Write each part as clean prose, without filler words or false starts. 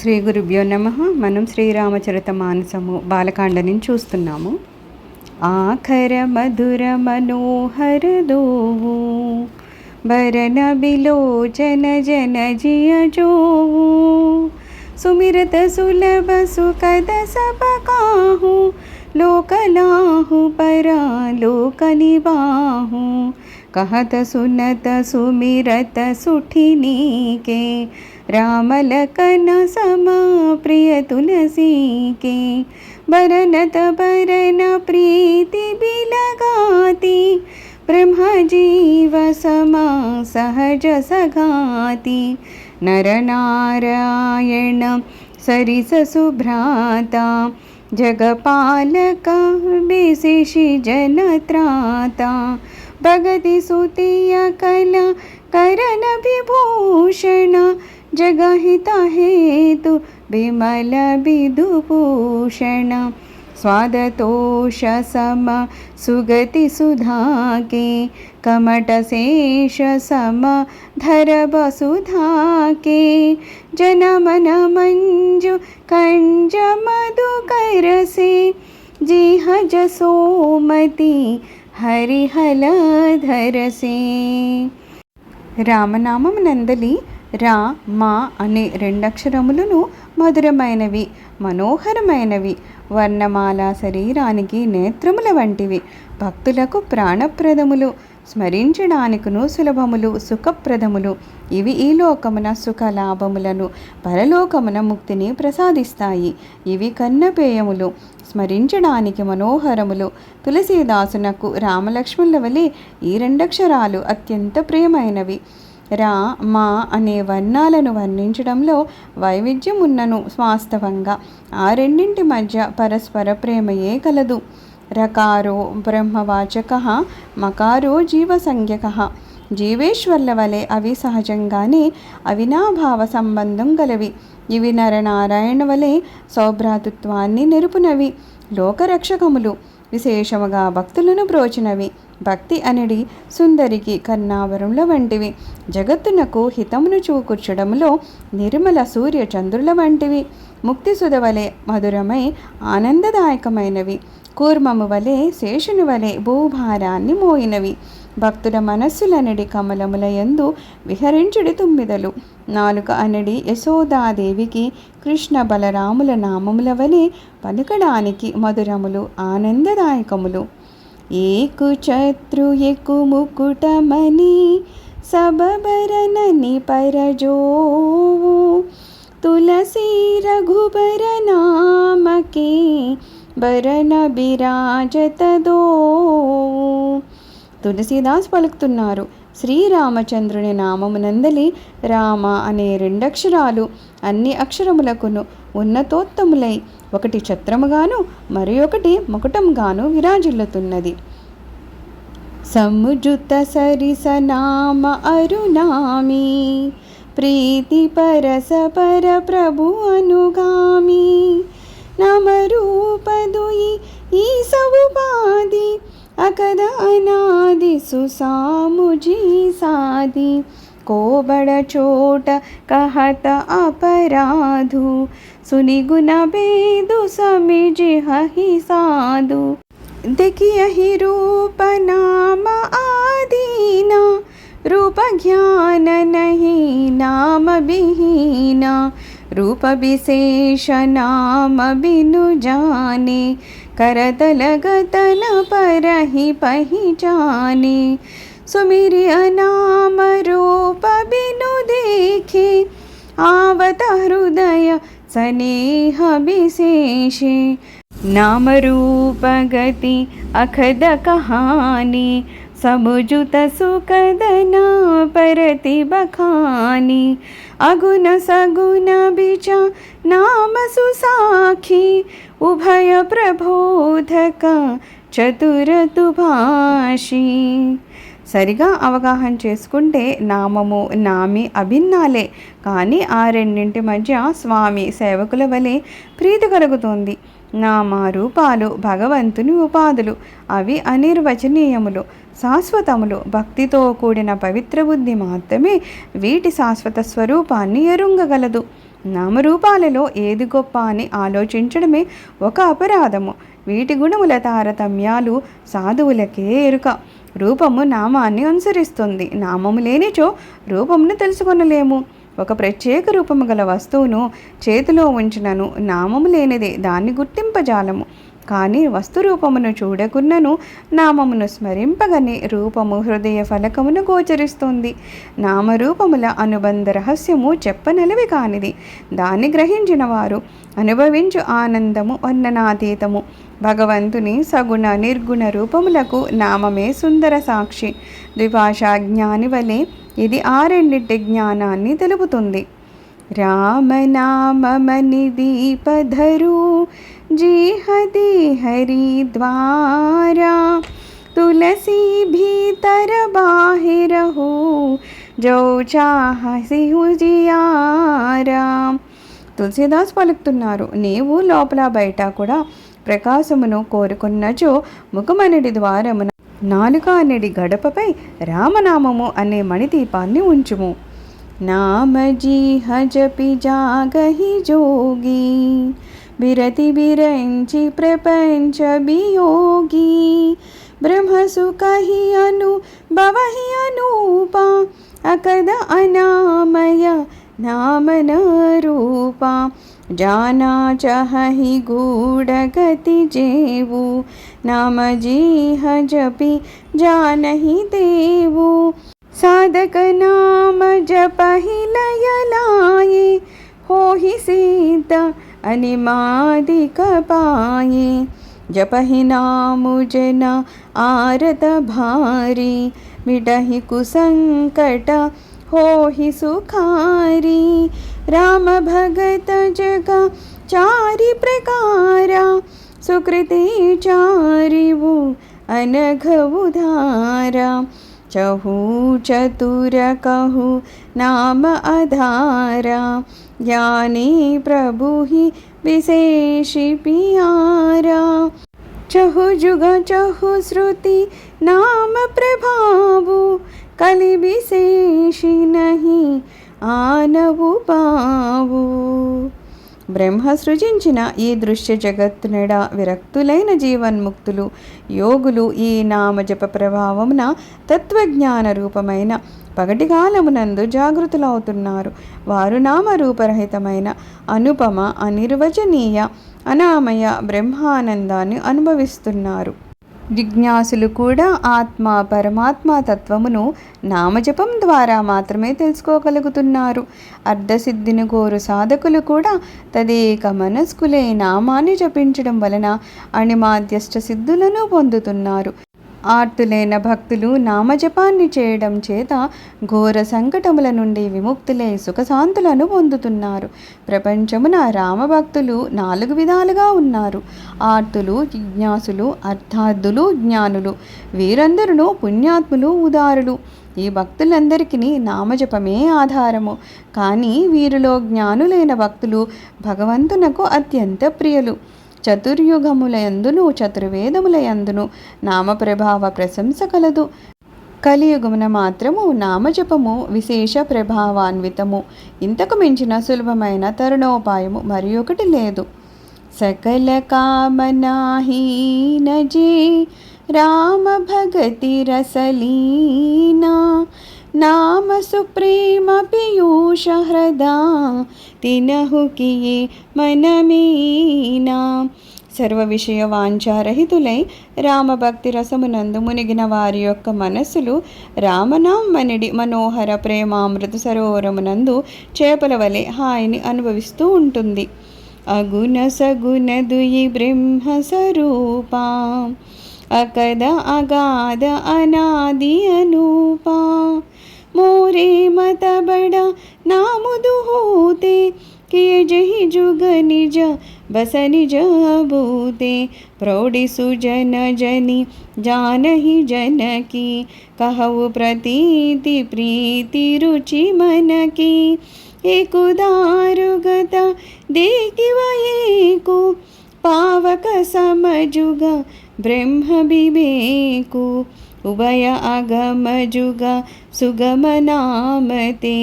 శ్రీ గురుభ్యో నమః. మనం శ్రీరామచరిత మానసము బాలకాండని చూస్తున్నాము. ఆఖర మధుర మనోహర దోవు భరన బిలోచన జన జియ జోవు సుమిరత సులభ సుఖద సబ కాహు లోకలాహు परा लोक निबाहु कहत सुनत सुमिरत सुठिनी के राम लखन समा प्रिय तुलसी के बरनत बरन प्रीति बिलगाती ब्रह्म जीव समा सहज सघाती नर नारायण सरिस सुभ्राता जगपालक बेसिषि जनत्राता भगति सुतिय कला करन विभूषण जगहिता हेतु विमल विदुभूषण स्वादतोष सम सुगति सुधा के कमट शेष सम धर वसुधा के जनमन मंजु कंज मधुकर से जिह जसोमति हरिहल धरसे. రామనామం నందలి రా మా అనే రెండక్షరములను మధురమైనవి, మనోహరమైనవి, వర్ణమాల శరీరానికి నేత్రముల వంటివి, భక్తులకు ప్రాణప్రదములు, స్మరించడానికును సులభములు, సుఖప్రదములు. ఇవి ఈ లోకమున సుఖ లాభములను, పరలోకమున ముక్తిని ప్రసాదిస్తాయి. ఇవి కన్నపేయములు, స్మరించడానికి మనోహరములు. తులసీదాసునకు రామలక్ష్మణుల వలె ఈ రెండక్షరాలు అత్యంత ప్రియమైనవి. రా మా అనే వర్ణాలను వర్ణించడంలో వైవిధ్యం ఉన్నను వాస్తవంగా ఆ రెండింటి మధ్య పరస్పర ప్రేమయే కలదు. రకారో బ్రహ్మవాచక, మకారో జీవసంజ్ఞక. జీవేశ్వర్ల వలె అవి సహజంగానే అవినాభావ సంబంధం గలవి. ఇవి నరనారాయణ వలె సౌభ్రాతృత్వాన్ని నెరుపునవి, లోకరక్షకములు, విశేషముగా భక్తులను బ్రోచినవి. భక్తి అనేది సుందరికి కర్ణావరముల వంటివి, జగత్తునకు హితమును చూకూర్చడములో నిర్మల సూర్య చంద్రుల వంటివి. ముక్తి సుధవలే మధురమై ఆనందదాయకమైనవి, కూర్మము వలె శేషుని వలె భూభారాన్ని మోయినవి. భక్తుల మనస్సులనడి కమలముల యందు విహరించుడి తుమ్మిదలు. నాలుక అనడి యశోదాదేవికి కృష్ణ బలరాముల నామముల వలె పలుకడానికి మధురములు, ఆనందదాయకములు. ఏకు చత్రు ఎకు ముకుటమణి సబబరనని పరజోవు తులసి రఘుబర నామకే బరన బిరాజతదో. తులసీదాస్ పలుకుతున్నారు. శ్రీరామచంద్రుని నామమునందలి రామ అనే రెండక్షరాలు అన్ని అక్షరములకును ఉన్నతోత్తములై ఒకటి ఛత్రముగాను మరి ఒకటి ముకుటంగాను విరాజిల్లుతున్నది. సముజుత సరిస నామ అరునామి ప్రీతి పరస పర ప్రభు అనుగామి నామరూపదుయి ఈ సవుపాది అకద అనాది సుసాముజీ సాది కోబడ చోట कहत अपराधु सुनिगुण बेदु समिजि हहि साधु देखियहि रूप नाम आदीना रूप ज्ञान नहीं नाम बिहीना रूप विशेष नाम बिनु जाने करतल गतन परहि पहिचाने सुमिरिय नाम रूप बिनु देखे आवत हृदय स्नेह विशेषे नाम रूप गति अखद कहानी समुजुत सुखदना परति बखानी अगुण सगुण बिचा नाम सुसाखी उभय प्रबोधक చతురతు భాషి. సరిగా అవగాహన చేసుకుంటే నామము నామి అభిన్నాలే, కానీ ఆ రెండింటి మధ్య స్వామి సేవకుల వలె ప్రీతి కలుగుతోంది. నామారూపాలు భగవంతుని ఉపాధులు. అవి అనిర్వచనీయములు, శాశ్వతములు. భక్తితో కూడిన పవిత్ర బుద్ధి మాత్రమే వీటి శాశ్వత స్వరూపాన్ని ఎరుంగగలదు. నామరూపాలలో ఏది గొప్ప అని ఆలోచించడమే ఒక అపరాధము. వీటి గుణముల తారతమ్యాలు సాధువులకే ఎరుక. రూపము నామాన్ని అనుసరిస్తుంది. నామము లేనిచో రూపమును తెలుసుకొనలేము. ఒక ప్రత్యేక రూపము గల వస్తువును చేతిలో ఉంచినను నామము లేనిదే దాన్ని గుర్తింపజాలము. కానీ వస్తురూపమును చూడకున్నను నామమును స్మరింపగని రూపము హృదయ ఫలకమును గోచరిస్తుంది. నామరూపముల అనుబంధ రహస్యము చెప్పనలవి కానిది. దాన్ని గ్రహించిన వారు అనుభవించు ఆనందము వర్ణనాతీతము. భగవంతుని సగుణ నిర్గుణ రూపములకు నామమే సుందర సాక్షి. ద్విభాషా జ్ఞాని వలె ఇది ఆ రెండింటి జ్ఞానాన్ని తెలుపుతుంది. రామనామమని దీపధరు జీహది హరిద్वारा तुलसी भीतर बाहिर हो जो चाहसी हुजियारा. తులసీదాస్ పలుకుతున్నారు, నీవు లోపల బయట కూడా ప్రకాశమును కోరుకున్నచో ముఖమనడి ద్వారమున నాలుక అనడి గడపపై రామనామము అనే మణిదీపాన్ని ఉంచుము. నామజీ హజపి జాగహి జోగి బిరతి బిరంచి ప్రపంచ బియోగి బ్రహ్మసు కహి అను భవహి అనూపా అకద అనామయ నామన రూపా जाना चाहि गूढ़ गति जेवु नाम जीह जपि जानहि देवु साधक नाम जपहि लय लाये होहि सिद्ध अनिमादिक पाये जपहि नामु जन आरत भारी मिटहि कुसंकट होहि सुखारी राम भगत जग चारि प्रकारा सुकृति चारिवु अनघ उधारा चहु चतुर कहु नाम आधारा ज्ञानी प्रभु ही विशेषि पियारा चहु जुग चहु श्रुति नाम प्रभावु कलि विशेषि नहीं ఆనవు పావు. బ్రహ్మ సృజించిన ఈ దృశ్య జగత్తునెడ విరక్తులైన జీవన్ముక్తులు యోగులు ఈ నామజప ప్రభావమున తత్వజ్ఞాన రూపమైన పగటికాలమునందు జాగృతులవుతున్నారు. వారు నామరూపరహితమైన అనుపమ అనిర్వచనీయ అనామయ బ్రహ్మానందాన్ని అనుభవిస్తున్నారు. జిజ్ఞాసులు కూడా ఆత్మ పరమాత్మ తత్వమును నామజపం ద్వారా మాత్రమే తెలుసుకోగలుగుతున్నారు. అర్ధసిద్ధిని కోరు సాధకులు కూడా తదేక మనస్కులే నామాన్ని జపించడం వలన అణిమాద్యష్ట సిద్ధులను పొందుతున్నారు. ఆర్తులైన భక్తులు నామజపాన్ని చేయడం చేత ఘోర సంకటముల నుండి విముక్తులై సుఖశాంతులను పొందుతున్నారు. ప్రపంచమున రామభక్తులు 4 విధాలుగా ఉన్నారు. ఆర్తులు, జిజ్ఞాసులు, అర్థార్థులు, జ్ఞానులు. వీరందరూ పుణ్యాత్ములు, ఉదారులు. ఈ భక్తులందరికీ నామజపమే ఆధారము. కానీ వీరిలో జ్ఞానులైన భక్తులు భగవంతునకు అత్యంత ప్రియులు. చతుర్యుగములయందును చతుర్వేదములయందును నామప్రభావ ప్రశంస కలదు. కలియుగమున మాత్రము నామజపము విశేష ప్రభావాన్వితము. ఇంతకు మించిన సులభమైన తరుణోపాయము మరి ఒకటి లేదు. సకల కామనాహీన జే రామ భగతి రసలీనా नाम सुप्रेम पीयूष हृदा तिनहु किए मन मीना. సర్వ విషయ వాంఛారహితులై రామభక్తి రసమునందు మునిగిన వారి యొక్క మనస్సులు రామనామనిడి మనోహర ప్రేమామృత సరోవరమునందు చేపల వలె హాయిని అనుభవిస్తూ ఉంటుంది. అగుణ సగుణ దుయి బ్రహ్మ స్వరూపా అకద అగాధ అనాది అనూపా मोरे मत बड़ा नाम दुहोते किए जही जुग निज बस निज भूते प्रौढ़ि सुजन जनी जानहि जन की कहु प्रतीति प्रीति रुचि मन की एक उदारुगत देखि वयेको पावक समजुग ब्रह्म विवेको उभय अगम जुग सुगम नामते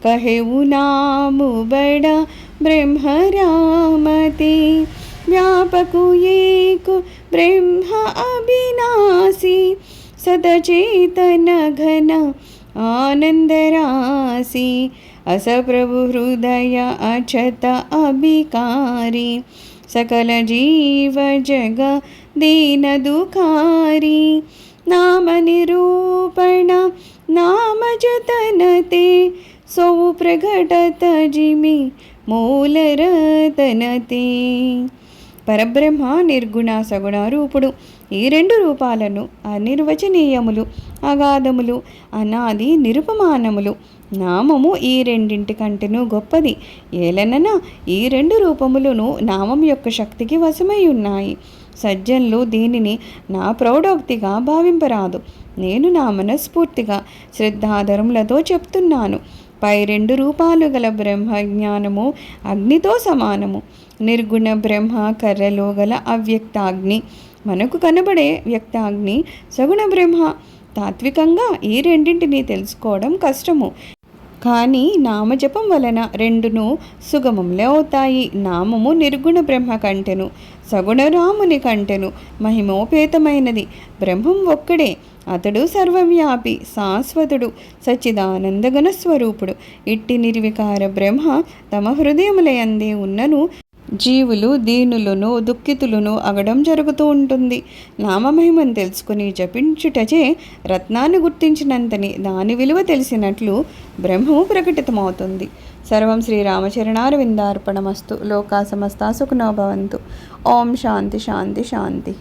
कहेऊ नाम बड़ा ब्रह्म रामते। व्यापकु एक ब्रह्म अविनाशी, सदचेतन घन आनंद राशि। अस प्रभु हृदय अछत अभिकारी, सकल जीव जग दीन दुखारी। नाम निरूपण नाम जतनते, सौ प्रगटत जिमि मूल रतनते। పరబ్రహ్మ నిర్గుణ సగుణ రూపుడు. ఈ రెండు రూపాలను అనిర్వచనీయములు, అగాధములు, అనాది నిరుపమానములు. నామము ఈ రెండింటి కంటేనూ గొప్పది. ఏలనన ఈ రెండు రూపములను నామం యొక్క శక్తికి వశమై ఉన్నాయి. సజ్జనులు దీనిని నా ప్రౌఢోక్తిగా భావింపరాదు. నేను నా మనస్ఫూర్తిగా శ్రద్ధాధరములతో చెప్తున్నాను. పై రెండు రూపాలు గల బ్రహ్మ జ్ఞానము అగ్నితో సమానము. నిర్గుణ బ్రహ్మ కర్రలో గల అవ్యక్తాగ్ని, మనకు కనబడే వ్యక్తాగ్ని సగుణ బ్రహ్మ. తాత్వికంగా ఈ రెండింటినీ తెలుసుకోవడం కష్టము, కానీ నామజపం వలన రెండును సుగమంలే అవుతాయి. నామము నిర్గుణ బ్రహ్మ కంటెను, సగుణ రాముని కంటెను మహిమోపేతమైనది. బ్రహ్మం ఒక్కడే, అతడు సర్వవ్యాపి, శాశ్వతుడు, సచ్చిదానందగణ స్వరూపుడు. ఇట్టి నిర్వికార బ్రహ్మ తమ హృదయములయందే ఉన్నను జీవులు దీనులను దుఃఖితులను అగడం జరుగుతూ ఉంటుంది. నామమహిమను తెలుసుకుని జపించుటచే రత్నాన్ని గుర్తించినంతని దాని విలువ తెలిసినట్లు బ్రహ్మము ప్రకటితమవుతుంది. సర్వం శ్రీరామచరణారవిందార్పణమస్తు. లోకా సమస్తా సుఖినో భవంతు. ఓం శాంతి శాంతి శాంతి.